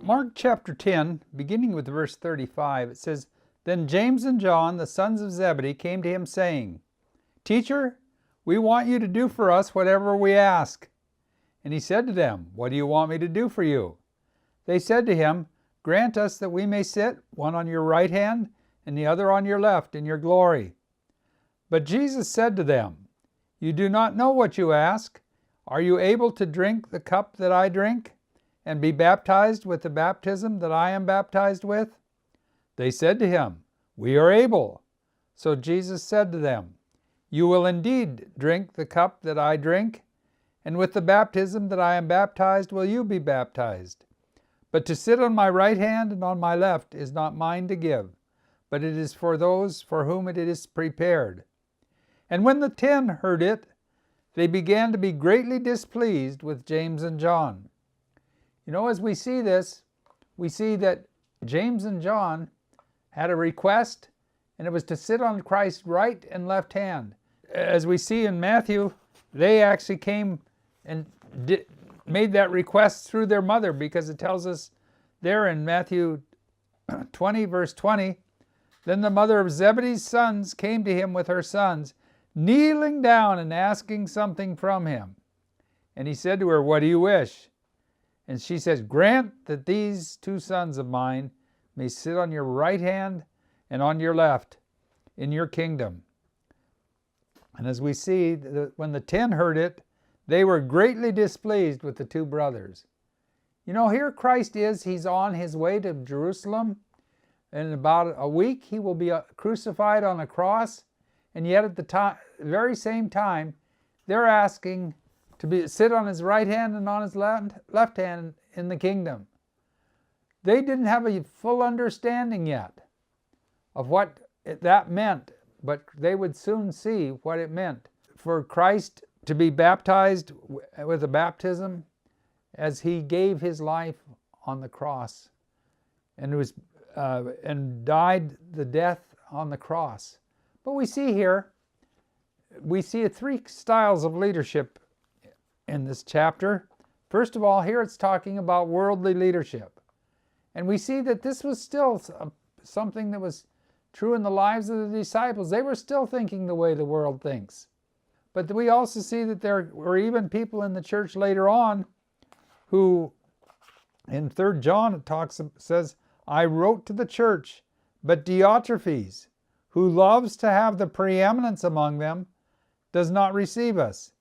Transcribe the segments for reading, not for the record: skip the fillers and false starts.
Mark chapter 10, beginning with verse 35, it says, Then James and John, the sons of Zebedee, came to him, saying, Teacher, we want you to do for us whatever we ask. And he said to them, What do you want me to do for you? They said to him, Grant us that we may sit, one on your right hand and the other on your left, in your glory. But Jesus said to them, You do not know what you ask. Are you able to drink the cup that I drink, and be baptized with the baptism that I am baptized with? They said to him, We are able. So Jesus said to them, You will indeed drink the cup that I drink, and with the baptism that I am baptized will you be baptized. But to sit on my right hand and on my left is not mine to give, but it is for those for whom it is prepared. And when the 10 heard it, they began to be greatly displeased with James and John. You know, as we see this, we see that James and John had a request, and it was to sit on Christ's right and left hand. As we see in Matthew, they actually came and made that request through their mother, because it tells us there in Matthew 20, verse 20, Then the mother of Zebedee's sons came to him with her sons, kneeling down and asking something from him. And he said to her, What do you wish? And she says, Grant that these 2 sons of mine may sit on your right hand and on your left in your kingdom. And as we see, when the 10 heard it, they were greatly displeased with the 2 brothers. You know, here Christ is, he's on his way to Jerusalem. In about a week, he will be crucified on a cross. And yet at the very same time, they're asking to sit on his right hand and on his left hand in the kingdom. They didn't have a full understanding yet of what that meant, but they would soon see what it meant for Christ to be baptized with a baptism as he gave his life on the cross and died the death on the cross. But we see 3 styles of leadership in this chapter. First of all, here it's talking about worldly leadership. And we see that this was still something that was true in the lives of the disciples. They were still thinking the way the world thinks. But we also see that there were even people in the church later on who, in 3 John it says, I wrote to the church, but Diotrephes, who loves to have the preeminence among them, does not receive us.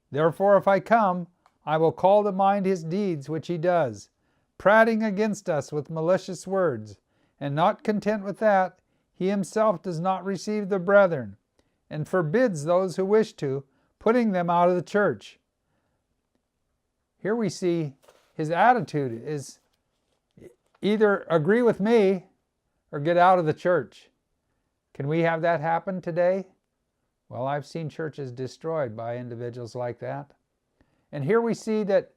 Therefore, if I come, I will call to mind his deeds which he does, prating against us with malicious words. And not content with that, he himself does not receive the brethren, and forbids those who wish to, putting them out of the church. Here we see his attitude is either agree with me or get out of the church. Can we have that happen today? Well, I've seen churches destroyed by individuals like that. And here we see that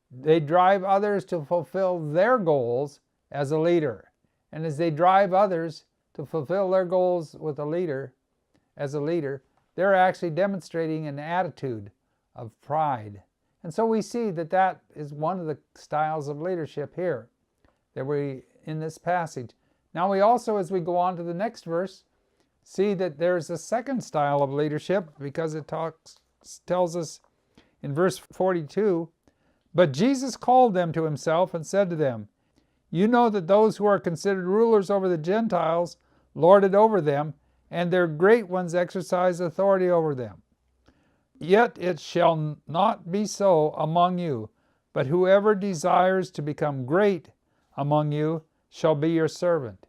they drive others to fulfill their goals as a leader. And as they drive others to fulfill their goals with a leader, as a leader, they're actually demonstrating an attitude of pride. And so we see that that is one of the styles of leadership here that we in this passage. Now we also, as we go on to the next verse, see that there's a second style of leadership, because it tells us in verse 42, But Jesus called them to himself and said to them, You know that those who are considered rulers over the Gentiles lord it over them, and their great ones exercise authority over them. Yet it shall not be so among you, but whoever desires to become great among you shall be your servant.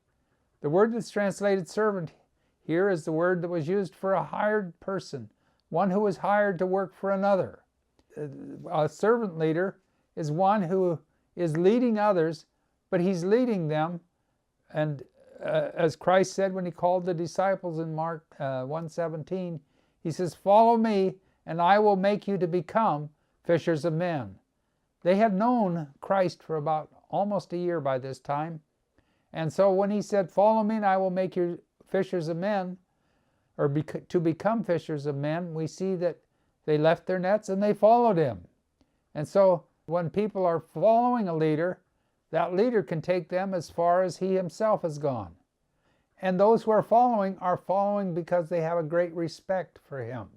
The word that's translated servant here is the word that was used for a hired person, one who was hired to work for another. A servant leader is one who is leading others, but he's leading them, and as Christ said when he called the disciples in Mark 1:17, he says, Follow me, and I will make you to become fishers of men. They had known Christ for about almost a year by this time, and so when he said, Follow me, and I will make you fishers of men, or to become fishers of men, we see that they left their nets and they followed him. And so when people are following a leader, that leader can take them as far as he himself has gone. And those who are following because they have a great respect for him.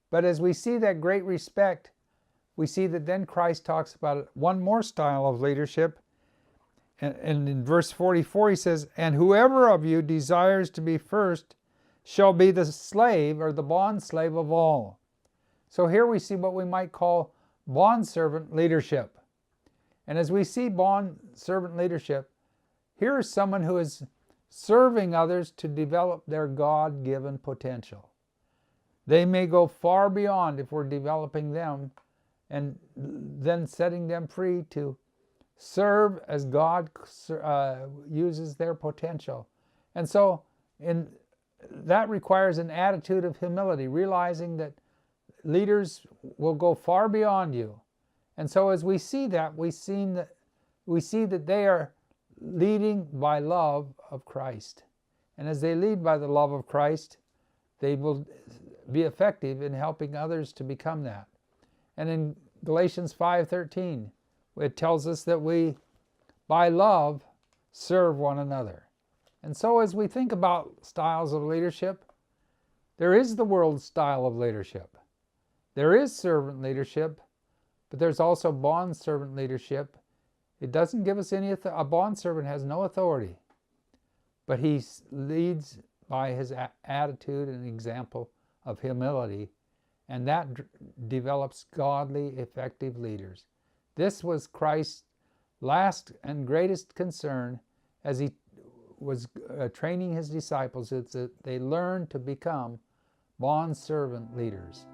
But as we see that great respect, we see that then Christ talks about one more style of leadership. And in verse 44 he says, "And whoever of you desires to be first shall be the slave," or the bondslave of all. So here we see what we might call bondservant leadership. And as we see bondservant leadership, here is someone who is serving others to develop their God-given potential. They may go far beyond if we're developing them and then setting them free to serve as God uses their potential. And so that requires an attitude of humility, realizing that leaders will go far beyond you. And so as we see that, we see that they are leading by love of Christ. And as they lead by the love of Christ, they will be effective in helping others to become that. And in Galatians 5:13, it tells us that we, by love, serve one another. And so as we think about styles of leadership, there is the world style of leadership. There is servant leadership, but there's also bondservant leadership. It doesn't give us any authority. A bondservant has no authority, but he leads by his attitude and example of humility, and that develops godly, effective leaders. This was Christ's last and greatest concern as he was training his disciples, is that they learn to become bondservant leaders.